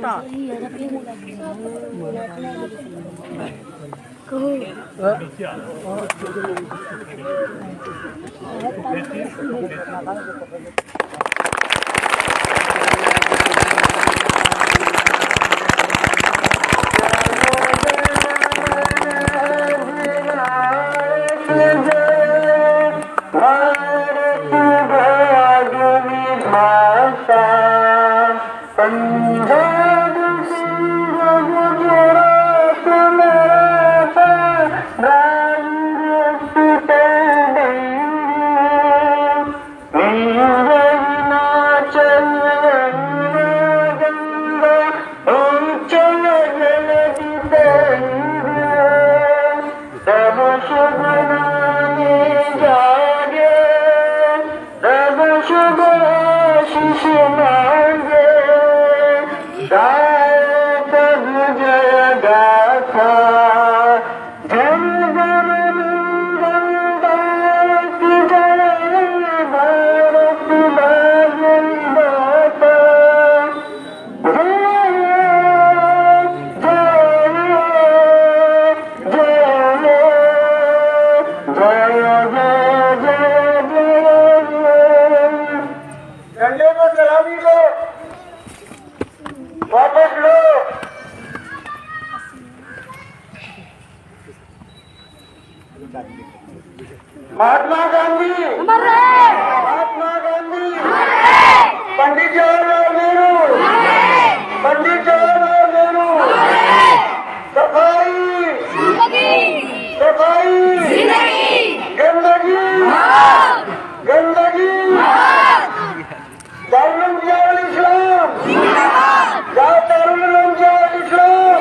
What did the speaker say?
kota. Iya, tapi lagi. झंडे को सलामी लो, वापस लो। महात्मा गांधी, महात्मा गांधी, पंडित जवाहरलाल नेहरू, पंडित जवाहरलाल नेहरू, सफाई, सफाई, गंदगी, गंदगी, दारुल जियाउल इस्लाम, दारुल जियाउल इस्लाम।